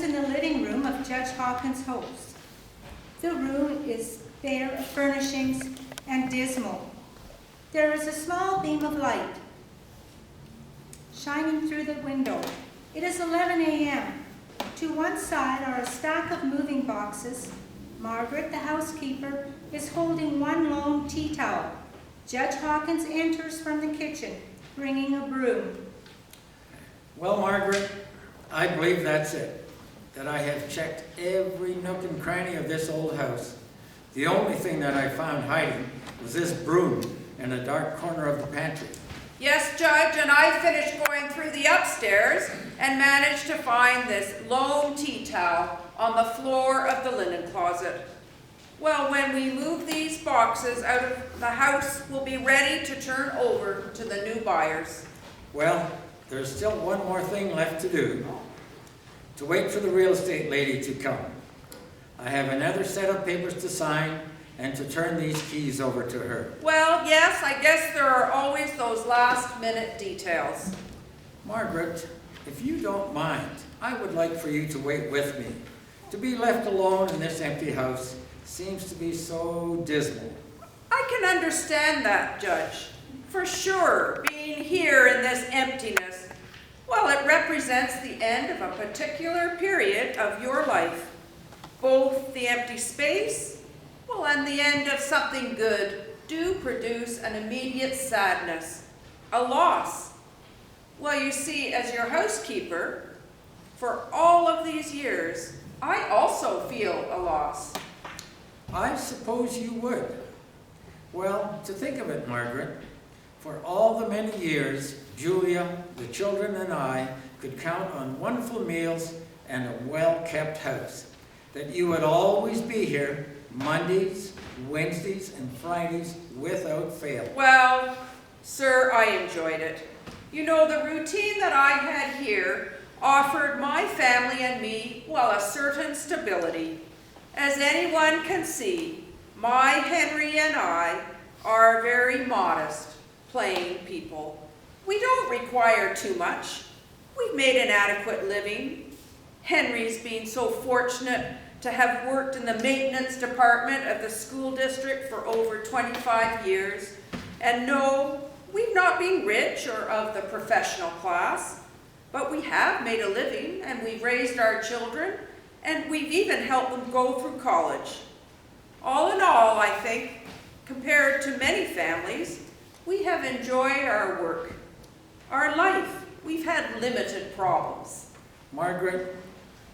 in the living room of Judge Hawkins' house. The room is bare of furnishings and dismal. There is a small beam of light shining through the window. It is 11 a.m. To one side are a stack of moving boxes. Margaret, the housekeeper, is holding one lone tea towel. Judge Hawkins enters from the kitchen, bringing a broom. Well, Margaret, I believe that's it. That I have checked every nook and cranny of this old house. The only thing that I found hiding was this broom in a dark corner of the pantry. Yes, Judge, and I finished going through the upstairs and managed to find this lone tea towel on the floor of the linen closet. Well, when we move these boxes out of the house, we'll be ready to turn over to the new buyers. Well, there's still one more thing left to do. To wait for the real estate lady to come. I have another set of papers to sign and to turn these keys over to her. Well, yes, I guess there are always those last-minute details. Margaret, if you don't mind, I would like for you to wait with me. To be left alone in this empty house seems to be so dismal. I can understand that, Judge. For sure, being here in this emptiness, well, it represents the end of a particular period of your life. Both the empty space, well, and the end of something good do produce an immediate sadness, a loss. Well, you see, as your housekeeper, for all of these years, I also feel a loss. I suppose you would. Well, to think of it, Margaret, for all the many years, Julia, the children, and I could count on wonderful meals and a well-kept house. That you would always be here Mondays, Wednesdays, and Fridays without fail. Well, sir, I enjoyed it. You know, the routine that I had here offered my family and me, well, a certain stability. As anyone can see, my Henry and I are very modest, plain people. We don't require too much. We've made an adequate living. Henry's been so fortunate to have worked in the maintenance department of the school district for over 25 years. And no, we've not been rich or of the professional class, but we have made a living and we've raised our children and we've even helped them go through college. All in all, I think, compared to many families, we have enjoyed our work. Our life, we've had limited problems. Margaret,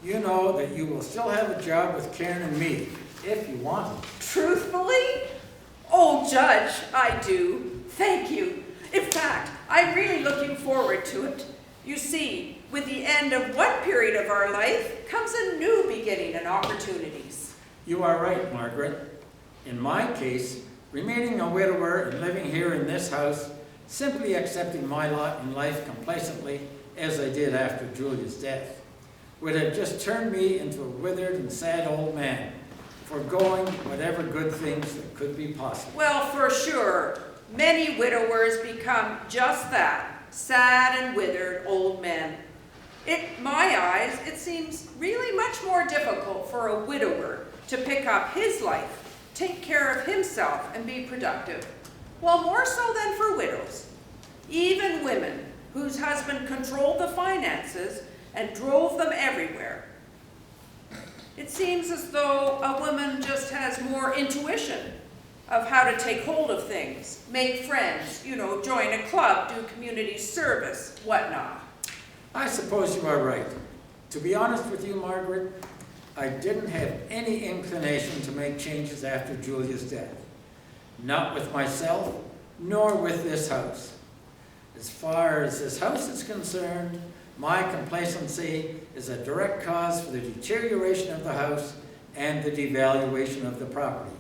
you know that you will still have a job with Karen and me, if you want it. Truthfully? Oh, Judge, I do. Thank you. In fact, I'm really looking forward to it. You see, with the end of one period of our life comes a new beginning and opportunities. You are right, Margaret. In my case, remaining a widower and living here in this house, simply accepting my lot in life complacently, as I did after Julia's death, would have just turned me into a withered and sad old man, foregoing whatever good things that could be possible. Well, for sure, many widowers become just that, sad and withered old men. In my eyes, it seems really much more difficult for a widower to pick up his life, take care of himself, and be productive. Well, more so than for widows. Even women whose husband controlled the finances and drove them everywhere. It seems as though a woman just has more intuition of how to take hold of things, make friends, you know, join a club, do community service, whatnot. I suppose you are right. To be honest with you, Margaret, I didn't have any inclination to make changes after Julia's death. Not with myself, nor with this house. As far as this house is concerned, my complacency is a direct cause for the deterioration of the house and the devaluation of the property,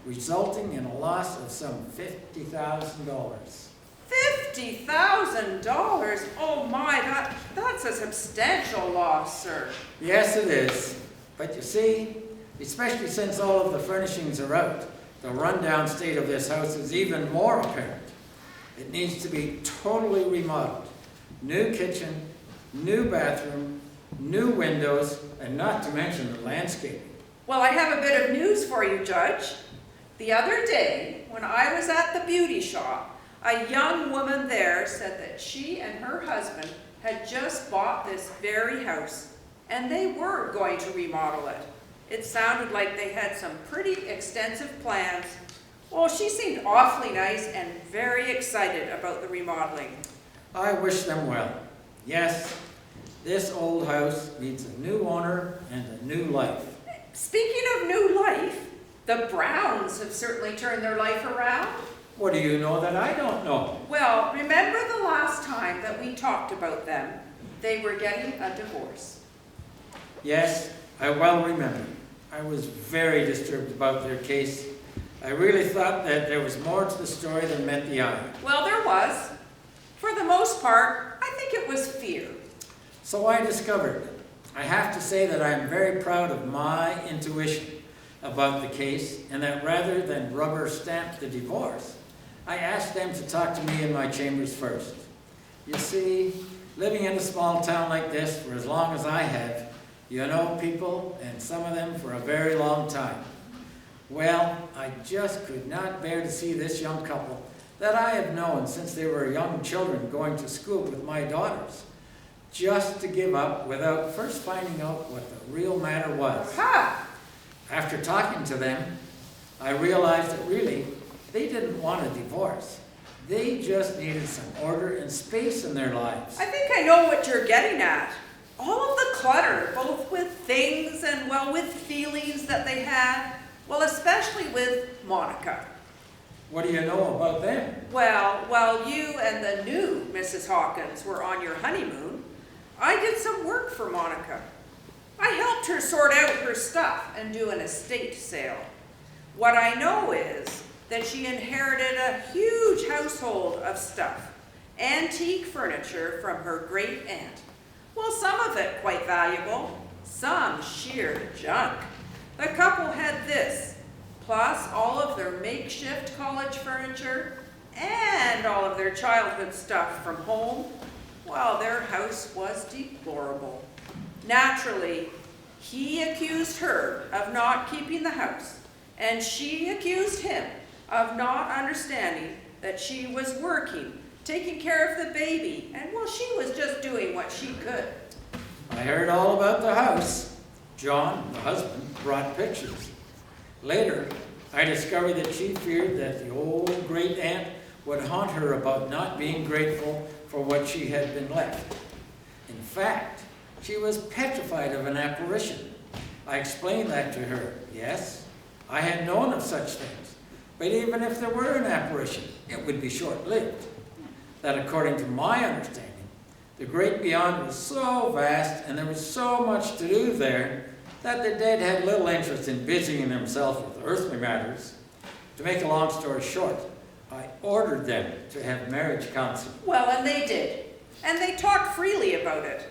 resulting in a loss of some $50,000. $50,000? Oh my, that's a substantial loss, sir. Yes, it is. But you see, especially since all of the furnishings are out, the rundown state of this house is even more apparent. It needs to be totally remodeled. New kitchen, new bathroom, new windows, and not to mention the landscaping. Well, I have a bit of news for you, Judge. The other day, when I was at the beauty shop, a young woman there said that she and her husband had just bought this very house, and they were going to remodel it. It sounded like they had some pretty extensive plans. Well, she seemed awfully nice and very excited about the remodeling. I wish them well. Yes, this old house needs a new owner and a new life. Speaking of new life, the Browns have certainly turned their life around. What do you know that I don't know? Well, remember the last time that we talked about them? They were getting a divorce. Yes, I well remember. I was very disturbed about their case. I really thought that there was more to the story than met the eye. Well, there was. For the most part, I think it was fear. So I discovered. I have to say that I am very proud of my intuition about the case, and that rather than rubber stamp the divorce, I asked them to talk to me in my chambers first. You see, living in a small town like this for as long as I have, you know people, and some of them for a very long time. Well, I just could not bear to see this young couple that I have known since they were young children going to school with my daughters, just to give up without first finding out what the real matter was. Ha! After talking to them, I realized that really, they didn't want a divorce. They just needed some order and space in their lives. I think I know what you're getting at. All of the clutter, both with things and, well, with feelings that they had, well, especially with Monica. What do you know about them? Well, while you and the new Mrs. Hawkins were on your honeymoon, I did some work for Monica. I helped her sort out her stuff and do an estate sale. What I know is that she inherited a huge household of stuff, antique furniture from her great aunt. Well, some of it quite valuable, some sheer junk. The couple had this, plus all of their makeshift college furniture and all of their childhood stuff from home. Well, their house was deplorable. Naturally, he accused her of not keeping the house, and she accused him of not understanding that she was working, taking care of the baby, and well, she was just doing what she could. I heard all about the house. John, the husband, brought pictures. Later, I discovered that she feared that the old great aunt would haunt her about not being grateful for what she had been left. In fact, she was petrified of an apparition. I explained that to her. Yes, I had known of such things, but even if there were an apparition, it would be short-lived. That according to my understanding, the great beyond was so vast and there was so much to do there that the dead had little interest in busying themselves with earthly matters. To make a long story short, I ordered them to have marriage counseling. Well, and they did. And they talked freely about it.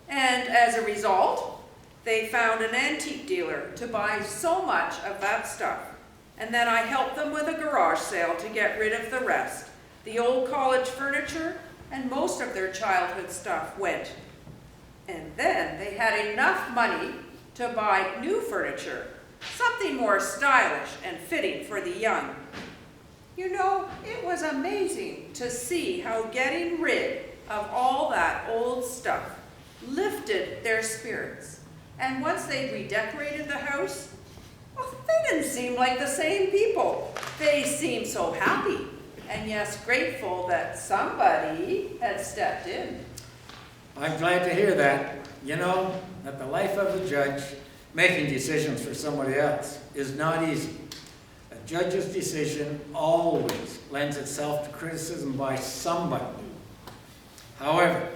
And as a result, they found an antique dealer to buy so much of that stuff. And then I helped them with a garage sale to get rid of the rest. The old college furniture and most of their childhood stuff went. And then they had enough money to buy new furniture, something more stylish and fitting for the young. You know, it was amazing to see how getting rid of all that old stuff lifted their spirits. And once they redecorated the house, well, they didn't seem like the same people. They seemed so happy, and yes, grateful that somebody had stepped in. I'm glad to hear that. You know, that the life of a judge, making decisions for somebody else, is not easy. A judge's decision always lends itself to criticism by somebody. However,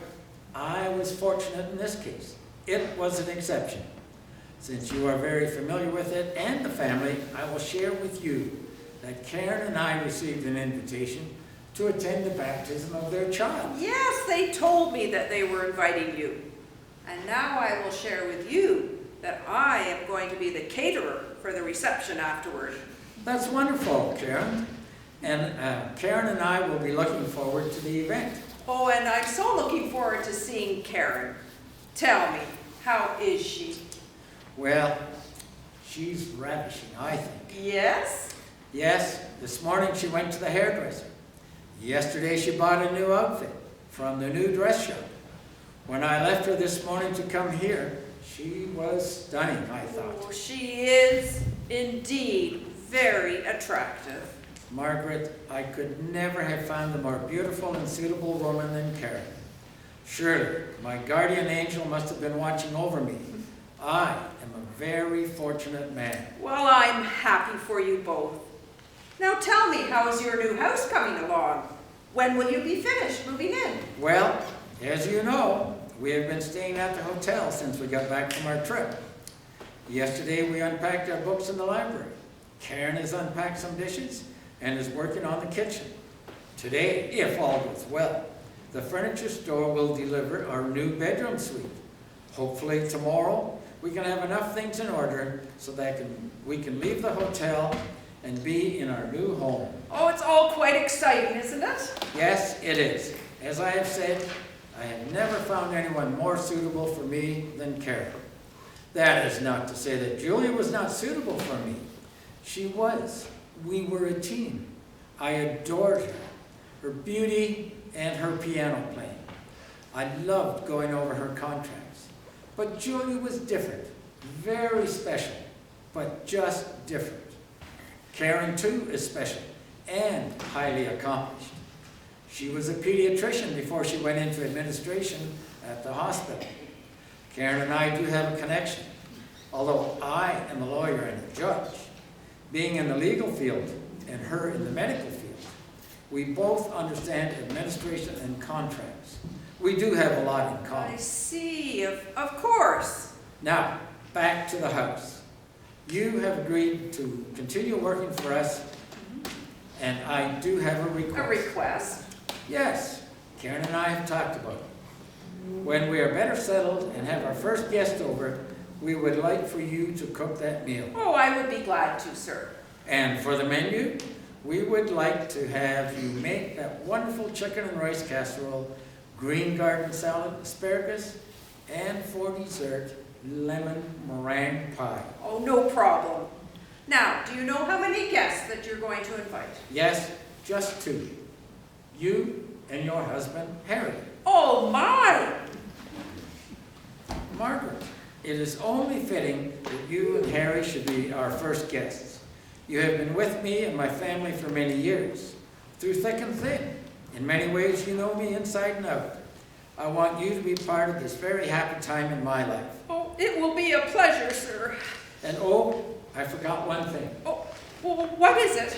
I was fortunate in this case. It was an exception. Since you are very familiar with it and the family, I will share with you that Karen and I received an invitation to attend the baptism of their child. Yes, they told me that they were inviting you. And now I will share with you that I am going to be the caterer for the reception afterward. That's wonderful, Karen. And Karen and I will be looking forward to the event. Oh, and I'm so looking forward to seeing Karen. Tell me, How is she? Well, she's ravishing, I think. Yes? Yes, this morning she went to the hairdresser. Yesterday she bought a new outfit from the new dress shop. When I left her this morning to come here, she was stunning, I thought. Oh, she is indeed very attractive. Margaret, I could never have found a more beautiful and suitable woman than Karen. Surely, my guardian angel must have been watching over me. I am a very fortunate man. Well, I'm happy for you both. Now tell me, how's your new house coming along? When will you be finished moving in? Well, as you know, we have been staying at the hotel since we got back from our trip. Yesterday we unpacked our books in the library. Karen has unpacked some dishes and is working on the kitchen. Today, if all goes well, the furniture store will deliver our new bedroom suite. Hopefully tomorrow we can have enough things in order so that we can leave the hotel and be in our new home. Oh, it's all quite exciting, isn't it? Yes, it is. As I have said, I have never found anyone more suitable for me than Karen. That is not to say that Julia was not suitable for me. She was. We were a team. I adored her, her beauty and her piano playing. I loved going over her contracts. But Julia was different, very special, but just different. Karen, too, is special and highly accomplished. She was a pediatrician before she went into administration at the hospital. Karen and I do have a connection, although I am a lawyer and a judge. Being in the legal field and her in the medical field, we both understand administration and contracts. We do have a lot in common. I see, of course. Now, back to the house. You have agreed to continue working for us, and I do have a request. A request? Yes, Karen and I have talked about it. When we are better settled and have our first guest over, we would like for you to cook that meal. Oh, I would be glad to, sir. And for the menu, we would like to have you make that wonderful chicken and rice casserole, green garden salad, asparagus, and for dessert, lemon meringue pie. Oh, no problem. Now, do you know how many guests that you're going to invite? Yes, just 2. You and your husband, Harry. Oh, my! Margaret, it is only fitting that you and Harry should be our first guests. You have been with me and my family for many years, through thick and thin. In many ways, you know me inside and out. I want you to be part of this very happy time in my life. Oh, it will be a pleasure, sir. And oh, I forgot one thing. Oh, well, what is it?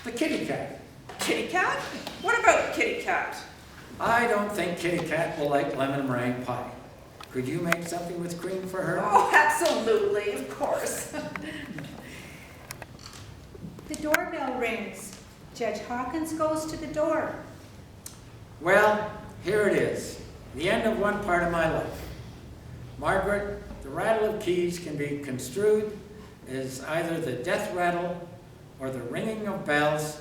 The kitty cat. Kitty cat? What about kitty cat? I don't think kitty cat will like lemon meringue pie. Could you make something with cream for her? Oh, absolutely, of course. The doorbell rings. Judge Hawkins goes to the door. Well, here it is, the end of one part of my life. Margaret, the rattle of keys can be construed as either the death rattle or the ringing of bells,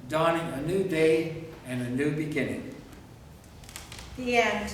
dawning a new day and a new beginning. The end.